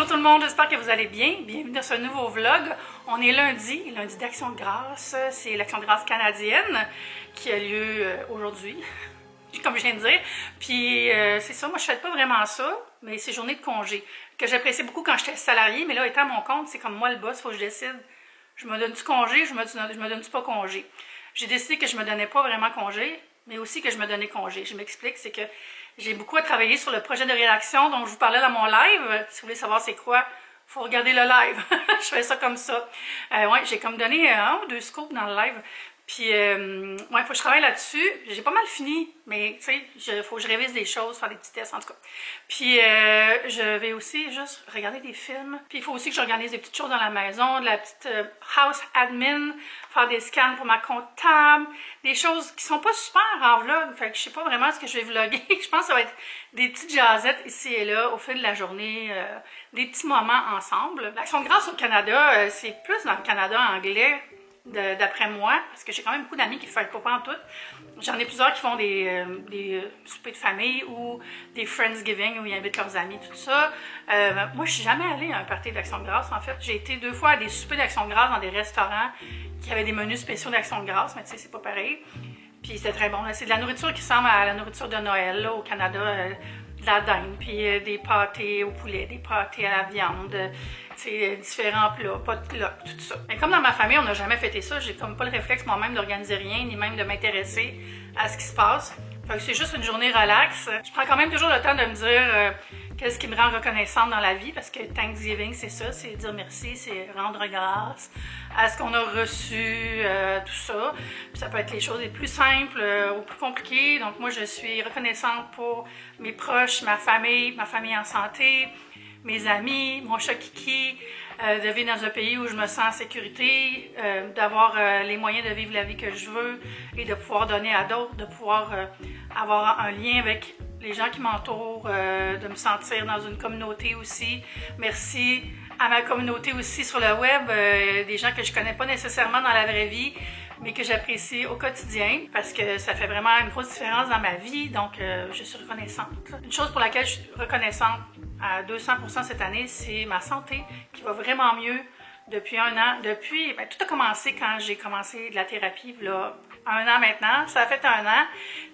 Bonjour tout le monde, j'espère que vous allez bien. Bienvenue dans ce nouveau vlog. On est lundi d'Action de grâce. C'est l'Action de grâce canadienne qui a lieu aujourd'hui, comme je viens de dire. Puis c'est ça, moi je ne fais pas vraiment ça, mais c'est journée de congé, que j'apprécie beaucoup quand j'étais salariée, mais là étant à mon compte, c'est comme moi le boss, il faut que je décide. Je me donne du congé, je me donne-tu pas congé. J'ai décidé que je me donnais pas vraiment congé, mais aussi que je me donnais congé. Je m'explique, c'est que j'ai beaucoup à travailler sur le projet de rédaction dont je vous parlais dans mon live. Si vous voulez savoir c'est quoi, il faut regarder le live. Je fais ça comme ça. Ouais, j'ai comme donné un ou deux scoops dans le live. Puis, ouais, il faut que je travaille là-dessus. J'ai pas mal fini, mais tu sais, il faut que je révise des choses, faire des petits tests en tout cas. Puis, je vais aussi juste regarder des films. Puis, il faut aussi que j'organise des petites choses dans la maison, de la petite house admin, faire des scans pour ma comptable, des choses qui sont pas super en vlog. Fait que je sais pas vraiment ce que je vais vlogger. Je pense que ça va être des petites jasettes ici et là au fil de la journée, des petits moments ensemble. L'Action de grâce au Canada, c'est plus dans le Canada anglais. D'après moi, parce que j'ai quand même beaucoup d'amis qui ne font pas en tout. J'en ai plusieurs qui font des soupers de famille ou des Friendsgiving où ils invitent leurs amis, tout ça. Moi, je suis jamais allée à un party d'Action de grâce, en fait. J'ai été 2 fois à des soupers d'Action de grâce dans des restaurants qui avaient des menus spéciaux d'Action de grâce, mais tu sais, c'est pas pareil. Puis c'était très bon. C'est de la nourriture qui ressemble à la nourriture de Noël, là, au Canada. De la dinde, puis des pâtés au poulet, des pâtés à la viande, différents plats, potluck, tout ça. Mais comme dans ma famille, on n'a jamais fêté ça, j'ai comme pas le réflexe moi-même d'organiser rien, ni même de m'intéresser à ce qui se passe. Fait que c'est juste une journée relax. Je prends quand même toujours le temps de me dire qu'est-ce qui me rend reconnaissante dans la vie, parce que Thanksgiving, c'est ça, c'est dire merci, c'est rendre grâce à ce qu'on a reçu, tout ça. Puis ça peut être les choses les plus simples ou plus compliquées. Donc moi, je suis reconnaissante pour mes proches, ma famille en santé, mes amis, mon chat Kiki, de vivre dans un pays où je me sens en sécurité, d'avoir les moyens de vivre la vie que je veux et de pouvoir donner à d'autres, de pouvoir avoir un lien avec les gens qui m'entourent, de me sentir dans une communauté aussi. Merci à ma communauté aussi sur le web, des gens que je connais pas nécessairement dans la vraie vie, mais que j'apprécie au quotidien parce que ça fait vraiment une grosse différence dans ma vie, donc je suis reconnaissante. Une chose pour laquelle je suis reconnaissante à 200% cette année, c'est ma santé qui va vraiment mieux depuis 1 an. Depuis, tout a commencé quand j'ai commencé de la thérapie, là, 1 an maintenant, ça a fait 1 an.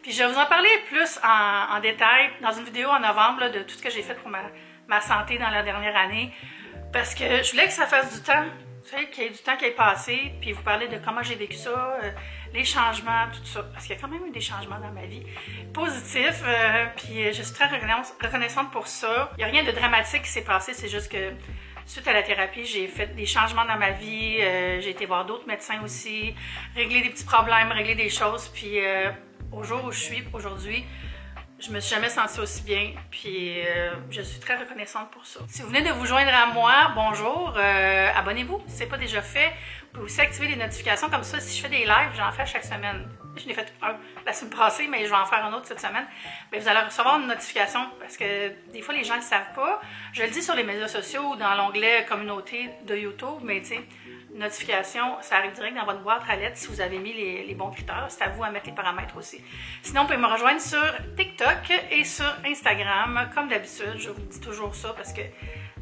Puis je vais vous en parler plus en détail dans une vidéo en novembre là, de tout ce que j'ai fait pour ma santé dans la dernière année. Parce que je voulais que ça fasse du temps, tu sais, qu'il y ait du temps qui ait passé, puis vous parler de comment j'ai vécu ça, les changements, tout ça. Parce qu'il y a quand même eu des changements dans ma vie positifs, puis je suis très reconnaissante pour ça. Il n'y a rien de dramatique qui s'est passé, c'est juste que suite à la thérapie, j'ai fait des changements dans ma vie, j'ai été voir d'autres médecins aussi, régler des petits problèmes, régler des choses, puis au jour où je suis aujourd'hui, je me suis jamais sentie aussi bien, puis je suis très reconnaissante pour ça. Si vous venez de vous joindre à moi, bonjour, abonnez-vous si ce n'est pas déjà fait. Vous pouvez aussi activer les notifications, comme ça, si je fais des lives, j'en fais chaque semaine. Je n'ai fait un la semaine passée, mais je vais en faire un autre cette semaine. Mais vous allez recevoir une notification, parce que des fois, les gens ne le savent pas. Je le dis sur les médias sociaux ou dans l'onglet « Communauté » de YouTube, mais tu sais, notification, ça arrive direct dans votre boîte à lettres si vous avez mis les bons critères. C'est à vous à mettre les paramètres aussi. Sinon, vous pouvez me rejoindre sur TikTok et sur Instagram. Comme d'habitude, je vous dis toujours ça parce que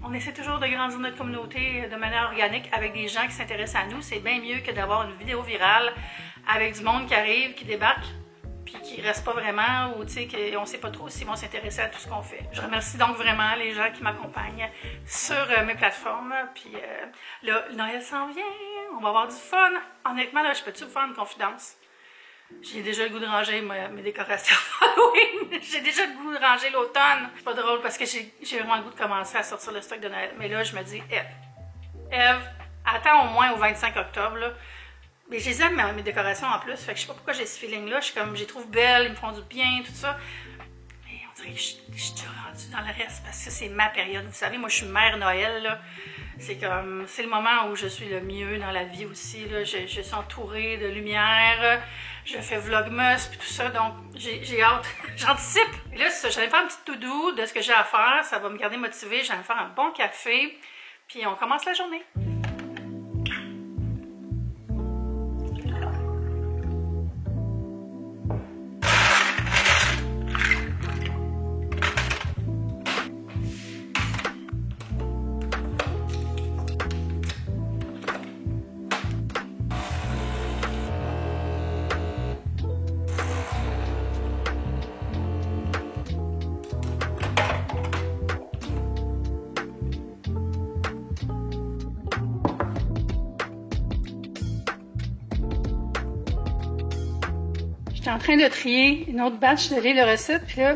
on essaie toujours de grandir notre communauté de manière organique avec des gens qui s'intéressent à nous. C'est bien mieux que d'avoir une vidéo virale avec du monde qui arrive, qui débarque, puis qui reste pas vraiment, ou tu sais, qu'on ne sait pas trop s'ils vont s'intéresser à tout ce qu'on fait. Je remercie donc vraiment les gens qui m'accompagnent sur mes plateformes. Puis là, Noël s'en vient, on va avoir du fun. Honnêtement, là, je peux-tu vous faire une confidence? J'ai déjà le goût de ranger mes décorations Halloween. J'ai déjà le goût de ranger l'automne. C'est pas drôle parce que j'ai vraiment le goût de commencer à sortir le stock de Noël. Mais là, je me dis, Eve, attends au moins au 25 octobre, là. Mais je les aime, mes décorations en plus. Fait que je sais pas pourquoi j'ai ce feeling-là. Je les trouve belles, ils me font du bien, tout ça. Mais on dirait que je suis déjà rendue dans le reste parce que c'est ma période. Vous savez, moi, je suis mère Noël, là. C'est le moment où je suis le mieux dans la vie aussi, là. Je suis entourée de lumière. Je fais Vlogmas puis tout ça, donc j'ai hâte. J'anticipe. Et là, c'est ça. J'allais faire un petit to-do de ce que j'ai à faire. Ça va me garder motivée. J'allais me faire un bon café. Puis on commence la journée. J'étais en train de trier une autre batch de livres de recettes, puis là,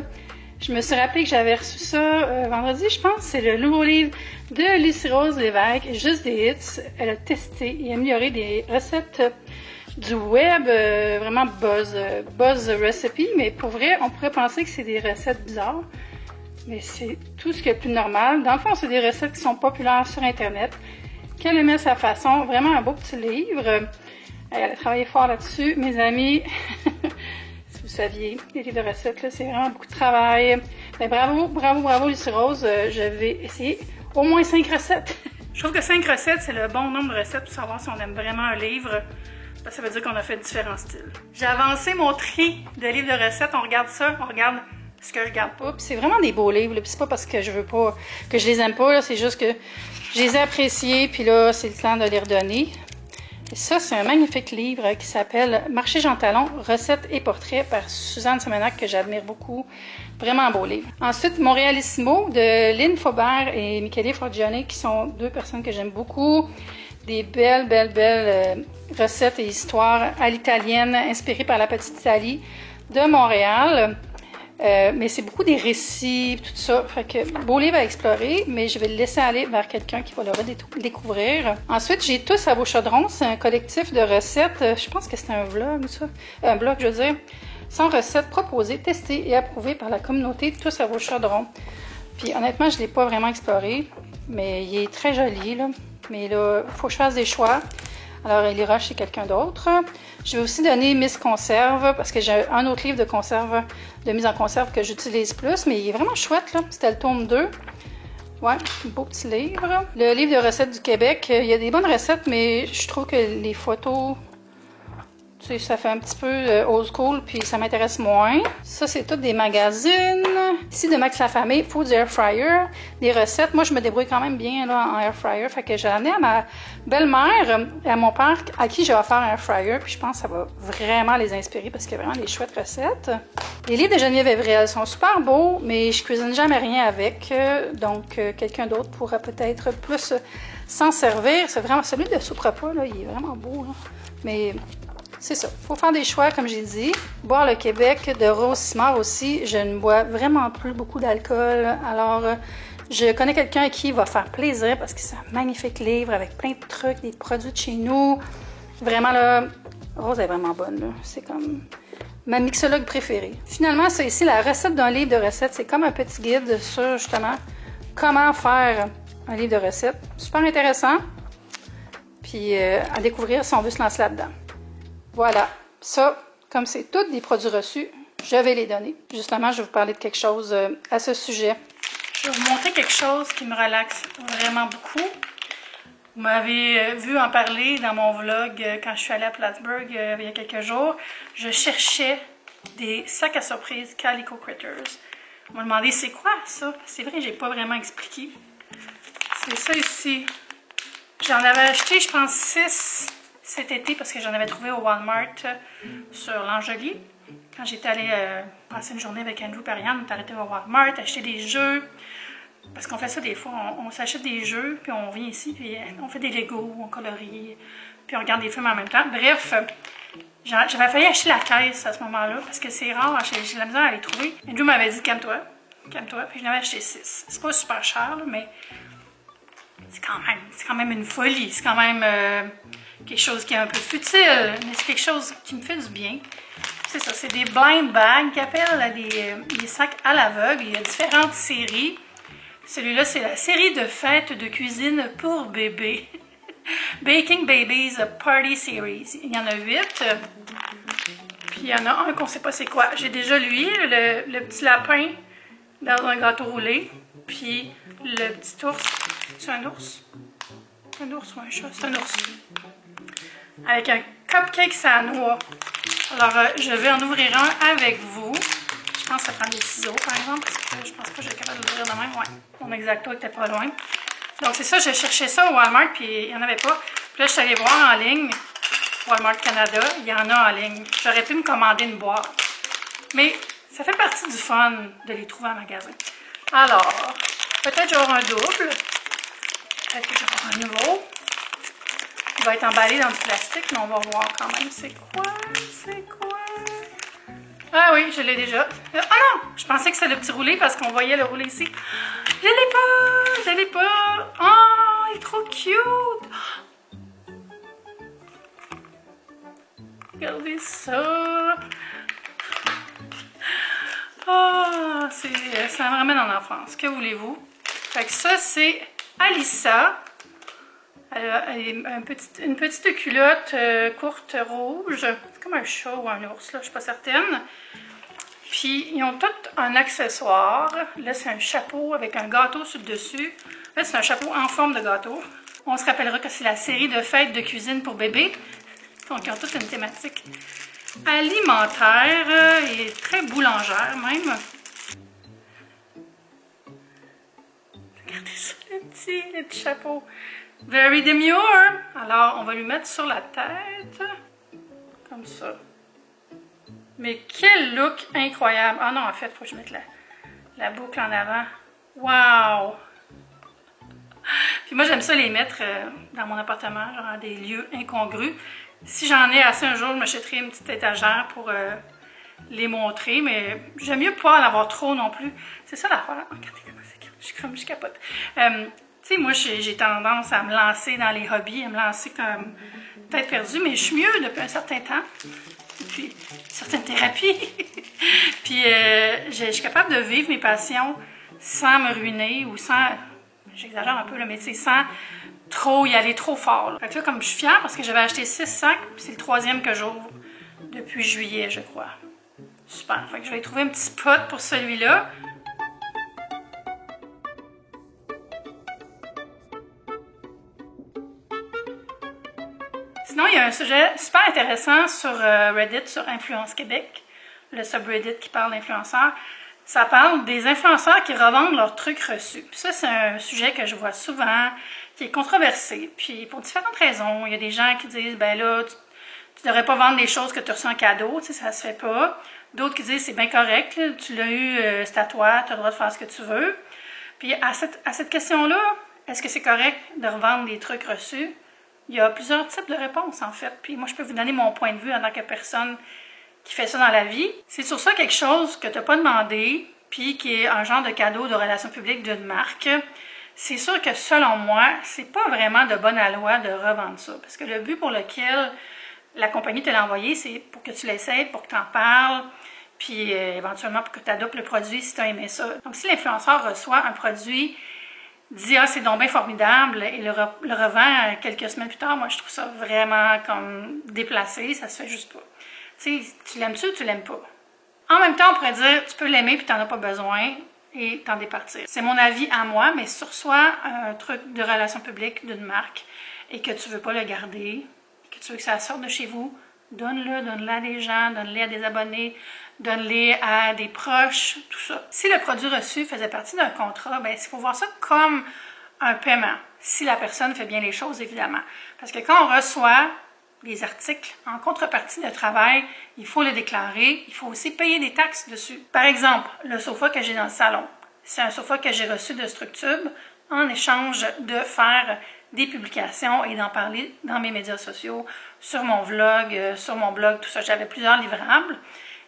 je me suis rappelé que j'avais reçu ça vendredi, je pense. C'est le nouveau livre de Lucie Rose Lévesque, Juste des hits. Elle a testé et amélioré des recettes du web, vraiment buzz recipe, mais pour vrai, on pourrait penser que c'est des recettes bizarres, mais c'est tout ce qui est plus normal. Dans le fond, c'est des recettes qui sont populaires sur Internet, qu'elle aimait à sa façon, vraiment un beau petit livre. Elle a travaillé fort là-dessus, mes amis. Si vous saviez, les livres de recettes, là, c'est vraiment beaucoup de travail. Mais bravo, Lucie Rose. Je vais essayer au moins 5 recettes. Je trouve que 5 recettes, c'est le bon nombre de recettes pour savoir si on aime vraiment un livre. Ça veut dire qu'on a fait différents styles. J'ai avancé mon tri de livres de recettes. On regarde ça, on regarde ce que je garde pas. C'est vraiment des beaux livres. Puis c'est pas parce que je veux pas, que je les aime pas. C'est juste que je les ai appréciés. Puis là, c'est le temps de les redonner. Et ça, c'est un magnifique livre qui s'appelle Marché Jean Talon, recettes et portraits par Suzanne Semenac, que j'admire beaucoup. Vraiment un beau livre. Ensuite, Montréalissimo de Lynn Faubert et Michele Forgione, qui sont deux personnes que j'aime beaucoup. Des belles recettes et histoires à l'italienne, inspirées par la petite Italie de Montréal. Mais c'est beaucoup des récits, tout ça. Fait que beau livre à explorer, mais je vais le laisser aller vers quelqu'un qui va le redécouvrir. Ensuite, j'ai Tous à vos chaudrons. C'est un collectif de recettes. Je pense que c'est un vlog, ça. Un blog, je veux dire. 100 recettes proposées, testées et approuvées par la communauté Tous à vos chaudrons. Puis honnêtement, je ne l'ai pas vraiment exploré, mais il est très joli, là. Mais là, il faut que je fasse des choix. Alors, il ira chez quelqu'un d'autre. Je vais aussi donner Miss Conserve, parce que j'ai un autre livre de conserve, de mise en conserve que j'utilise plus, mais il est vraiment chouette, là. C'était le tome 2. Ouais, un beau petit livre. Le livre de recettes du Québec, il y a des bonnes recettes, mais je trouve que les photos, tu sais, ça fait un petit peu old school, puis ça m'intéresse moins. Ça, c'est tout des magazines. Ici, de Max Lafamé, Foods Air Fryer, des recettes. Moi, je me débrouille quand même bien là, en air fryer. Fait que j'ai amené à ma belle-mère, à mon père, à qui j'ai offert un air fryer. Puis je pense que ça va vraiment les inspirer parce qu'il y a vraiment des chouettes recettes. Les livres de Geneviève Evrel sont super beaux, mais je cuisine jamais rien avec. Donc, quelqu'un d'autre pourra peut-être plus s'en servir. C'est vraiment celui de soupe repas, là, il est vraiment beau. Là. Mais c'est ça. Il faut faire des choix, comme j'ai dit. Boire le Québec de Rose Simard aussi. Je ne bois vraiment plus beaucoup d'alcool. Alors, je connais quelqu'un qui va faire plaisir parce que c'est un magnifique livre avec plein de trucs, des produits de chez nous. Vraiment, là, Rose est vraiment bonne. Là. C'est comme ma mixologue préférée. Finalement, c'est ici la recette d'un livre de recettes. C'est comme un petit guide sur, justement, comment faire un livre de recettes. Super intéressant. Puis, à découvrir si on veut se lancer là-dedans. Voilà, ça, comme c'est tous des produits reçus, je vais les donner. Justement, je vais vous parler de quelque chose à ce sujet. Je vais vous montrer quelque chose qui me relaxe vraiment beaucoup. Vous m'avez vu en parler dans mon vlog quand je suis allée à Plattsburgh il y a quelques jours. Je cherchais des sacs à surprise Calico Critters. On m'a demandé c'est quoi ça? C'est vrai, j'ai pas vraiment expliqué. C'est ça ici. J'en avais acheté, je pense, 6 cet été parce que j'en avais trouvé au Walmart sur l'Angely. Quand j'étais allée passer une journée avec Andrew Perriand, on est arrêté au Walmart, acheter des jeux. Parce qu'on fait ça des fois, on s'achète des jeux, puis on vient ici, puis on fait des Legos, on colorie, puis on regarde des films en même temps. Bref, j'avais failli acheter la caisse à ce moment-là, parce que c'est rare, j'ai de la misère à les trouver. Andrew m'avait dit, calme-toi, puis j'en avais acheté 6. C'est pas super cher, là, mais c'est quand même une folie. C'est quand même quelque chose qui est un peu futile, mais c'est quelque chose qui me fait du bien. C'est ça, c'est des blind bags qu'ils appellent des sacs à l'aveugle. Il y a différentes séries. Celui-là, c'est la série de fêtes de cuisine pour bébés. Baking Babies Party Series. Il y en a 8. Puis il y en a un qu'on ne sait pas c'est quoi. J'ai déjà lui, le petit lapin dans un gâteau roulé. Puis le petit ours. C'est un ours? Un ours ou un chat? C'est un ours. Avec un cupcake sans noix. Alors, je vais en ouvrir un avec vous. Je pense que ça prend des ciseaux, par exemple, parce que je pense pas que je suis capable d'ouvrir de même. Ouais, mon exacto était pas loin. Donc, c'est ça, je cherchais ça au Walmart, puis il n'y en avait pas. Puis là, je suis allée voir en ligne, Walmart Canada, il y en a en ligne. J'aurais pu me commander une boîte. Mais ça fait partie du fun de les trouver en magasin. Alors, peut-être j'aurai un double. Peut-être que j'aurai un nouveau. Il va être emballé dans du plastique, mais on va voir quand même c'est quoi. Ah oui, je l'ai déjà. Ah non! Je pensais que c'était le petit roulé parce qu'on voyait le roulé ici. Je l'ai pas! Je l'ai pas! Oh, il est trop cute! Regardez ça! Oh, ça me ramène en enfance. Que voulez-vous? Fait que ça, c'est Alissa. Elle a une petite culotte courte rouge. C'est comme un chat ou un ours, là, je suis pas certaine. Puis, ils ont tous un accessoire. Là, c'est un chapeau avec un gâteau sur le dessus. Là, c'est un chapeau en forme de gâteau. On se rappellera que c'est la série de fêtes de cuisine pour bébés. Donc, ils ont toutes une thématique alimentaire et très boulangère même. Regardez ça, le petit chapeau. Very demure. Alors, on va lui mettre sur la tête. Comme ça. Mais quel look incroyable. Ah non, en fait, il faut que je mette la boucle en avant. Wow! Puis moi, j'aime ça les mettre dans mon appartement, genre dans des lieux incongrus. Si j'en ai assez un jour, je m'achèterai une petite étagère pour les montrer, mais j'aime mieux pas en avoir trop non plus. C'est ça l'affaire. Regardez comment c'est cute. Je capote. Tu sais, moi, j'ai tendance à me lancer dans les hobbies, à me lancer comme tête perdue, mais je suis mieux depuis un certain temps. Puis, certaines thérapies. Puis, je suis capable de vivre mes passions sans me ruiner ou sans, j'exagère un peu, là, mais tu sais, sans trop y aller trop fort. Là. Fait que là, comme je suis fière parce que j'avais acheté 6 sacs, puis c'est le 3e que j'ouvre depuis juillet, je crois. Super. Fait que je vais trouver un petit spot pour celui-là. Sinon, il y a un sujet super intéressant sur Reddit, sur Influence Québec, le subreddit qui parle d'influenceurs. Ça parle des influenceurs qui revendent leurs trucs reçus. Puis ça, c'est un sujet que je vois souvent, qui est controversé. Puis pour différentes raisons, il y a des gens qui disent, ben là, tu devrais pas vendre des choses que tu as reçues en cadeau, tu sais, ça se fait pas. D'autres qui disent, c'est bien correct, là, tu l'as eu, c'est à toi, tu as le droit de faire ce que tu veux. Puis à cette question-là, est-ce que c'est correct de revendre des trucs reçus? Il y a plusieurs types de réponses, en fait. Puis moi, je peux vous donner mon point de vue en tant que personne qui fait ça dans la vie. C'est sur ça quelque chose que tu n'as pas demandé, puis qui est un genre de cadeau de relations publiques d'une marque. C'est sûr que, selon moi, c'est pas vraiment de bonne loi de revendre ça. Parce que le but pour lequel la compagnie te l'a envoyé, c'est pour que tu l'essayes, pour que tu en parles, puis éventuellement pour que tu adoptes le produit si tu as aimé ça. Donc, si l'influenceur reçoit un produit, dit « Ah, c'est donc bien formidable » et le revend quelques semaines plus tard, moi, je trouve ça vraiment comme déplacé, ça se fait juste pas. Tu sais, tu l'aimes-tu ou tu l'aimes pas? En même temps, on pourrait dire, tu peux l'aimer puis t'en as pas besoin et t'en départir. C'est mon avis à moi, mais sur soi, un truc de relation publique d'une marque et que tu veux pas le garder, que tu veux que ça sorte de chez vous, donne-le à des gens, donne-le à des abonnés, donne-le à des proches, tout ça. Si le produit reçu faisait partie d'un contrat, ben il faut voir ça comme un paiement, si la personne fait bien les choses, évidemment. Parce que quand on reçoit des articles en contrepartie de travail, il faut le déclarer, il faut aussi payer des taxes dessus. Par exemple, le sofa que j'ai dans le salon, c'est un sofa que j'ai reçu de Structube en échange de faire des publications et d'en parler dans mes médias sociaux, sur mon vlog, tout ça. J'avais plusieurs livrables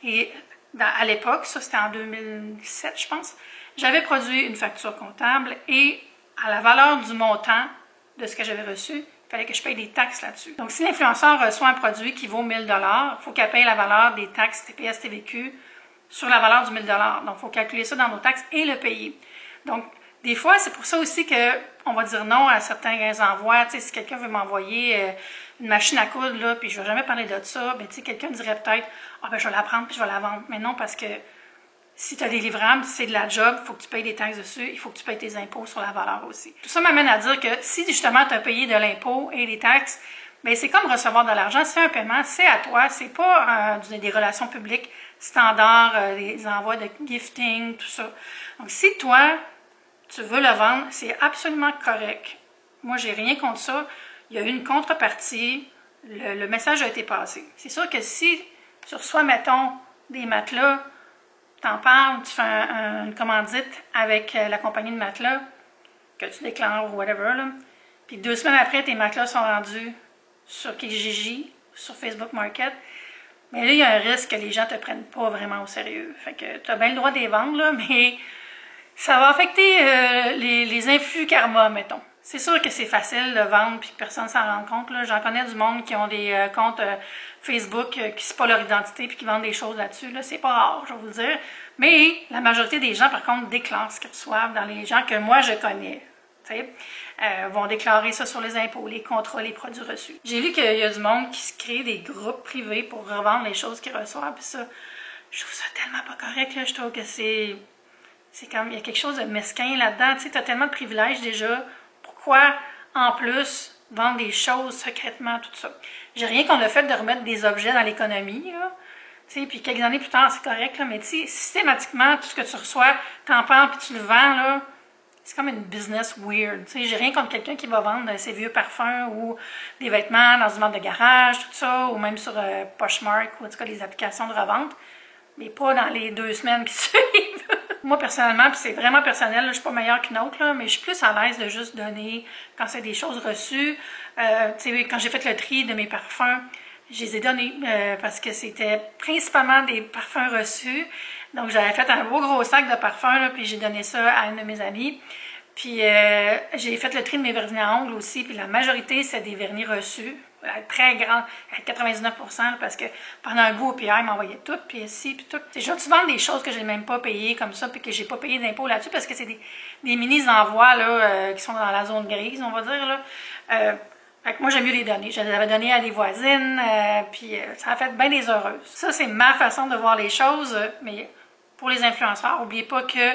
et à l'époque, ça c'était en 2007 je pense, j'avais produit une facture comptable et à la valeur du montant de ce que j'avais reçu, il fallait que je paye des taxes là-dessus. Donc, si l'influenceur reçoit un produit qui vaut 1000 $, il faut qu'elle paye la valeur des taxes TPS, TVQ sur la valeur du 1000 $. Donc, il faut calculer ça dans nos taxes et le payer. Donc, des fois, c'est pour ça aussi qu'on va dire non à certains envois. Tu sais, si quelqu'un veut m'envoyer une machine à coudre, là, puis je ne vais jamais parler de ça, ben, tu sais, quelqu'un dirait peut-être « Ah, ben, je vais la prendre puis je vais la vendre. » Mais non, parce que si tu as des livrables, c'est de la job, il faut que tu payes des taxes dessus, il faut que tu payes tes impôts sur la valeur aussi. Tout ça m'amène à dire que si justement tu as payé de l'impôt et des taxes, bien c'est comme recevoir de l'argent, c'est un paiement, c'est à toi, c'est pas des relations publiques standards, des envois de gifting, tout ça. Donc si toi, tu veux le vendre, c'est absolument correct. Moi, j'ai rien contre ça. Il y a eu une contrepartie, le message a été passé. C'est sûr que si tu reçois, mettons, des matelas, t'en parles, tu fais une commandite avec la compagnie de matelas que tu déclares ou whatever, là. Puis 2 semaines après, tes matelas sont rendus sur Kijiji, sur Facebook Market. Mais là, il y a un risque que les gens te prennent pas vraiment au sérieux. Fait que tu as bien le droit de les vendre, là, mais ça va affecter les influx karma, mettons. C'est sûr que c'est facile de vendre puis que personne s'en rend compte. J'en connais du monde qui ont des comptes Facebook qui c'est pas leur identité puis qui vendent des choses là-dessus. Là. C'est pas rare, je vais vous le dire. Mais la majorité des gens, par contre, déclarent ce qu'ils reçoivent dans les gens que moi je connais. Vont déclarer ça sur les impôts, les contrats, les produits reçus. J'ai vu qu'il y a du monde qui se crée des groupes privés pour revendre les choses qu'ils reçoivent. Puis ça, je trouve ça tellement pas correct. Là. Je trouve que c'est comme, il y a quelque chose de mesquin là-dedans. Tu sais, t'as tellement de privilèges déjà. Pourquoi, en plus, vendre des choses secrètement, tout ça? J'ai rien contre le fait de remettre des objets dans l'économie, là. Tu sais, puis quelques années plus tard, c'est correct, là. Mais tu sais, systématiquement, tout ce que tu reçois, t'en prends puis tu le vends, là. C'est comme une business weird. Tu sais, j'ai rien contre quelqu'un qui va vendre ses vieux parfums ou des vêtements dans une vente de garage, tout ça, ou même sur Poshmark, ou en tout cas les applications de revente, mais pas dans les 2 semaines qui suivent. Moi, personnellement, puis c'est vraiment personnel, là, je suis pas meilleure qu'une autre, là, mais je suis plus à l'aise de juste donner quand c'est des choses reçues. Tu sais, quand j'ai fait le tri de mes parfums, je les ai donnés parce que c'était principalement des parfums reçus. Donc, j'avais fait un beau gros sac de parfums, là, puis j'ai donné ça à une de mes amies. Puis, j'ai fait le tri de mes vernis à ongles aussi, puis la majorité, c'est des vernis reçus. Très grand, à 99%, parce que pendant un bout, au PR, ils m'envoyaient tout, puis ici, puis tout. C'est juste souvent des choses que j'ai même pas payées comme ça, puis que j'ai pas payé d'impôts là-dessus, parce que c'est des mini-envois là, qui sont dans la zone grise, on va dire. Là. Fait que moi, j'aime mieux les donner. Je les avais donnés à des voisines, puis ça a fait bien des heureuses. Ça, c'est ma façon de voir les choses, mais pour les influenceurs, n'oubliez pas que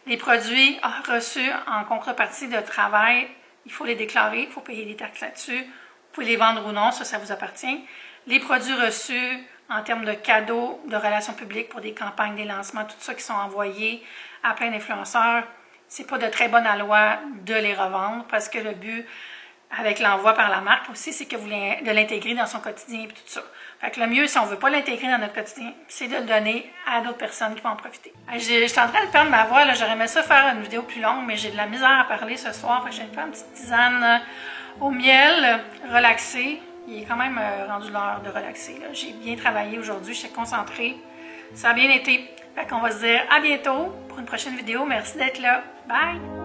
les produits reçus en contrepartie de travail, il faut les déclarer, il faut payer des taxes là-dessus. Vous pouvez les vendre ou non, ça vous appartient. Les produits reçus en termes de cadeaux, de relations publiques pour des campagnes, des lancements, tout ça qui sont envoyés à plein d'influenceurs, c'est pas de très bonne loi de les revendre parce que le but avec l'envoi par la marque aussi, c'est que vous de l'intégrer dans son quotidien et tout ça. Fait que le mieux, si on veut pas l'intégrer dans notre quotidien, c'est de le donner à d'autres personnes qui vont en profiter. Je suis en train de perdre ma voix, j'aurais aimé ça faire une vidéo plus longue, mais j'ai de la misère à parler ce soir. Fait que j'ai fait une petite tisane au miel, relaxé. Il est quand même rendu l'heure de relaxer. J'ai bien travaillé aujourd'hui, j'étais concentrée. Ça a bien été. Fait qu'on va se dire à bientôt pour une prochaine vidéo. Merci d'être là. Bye!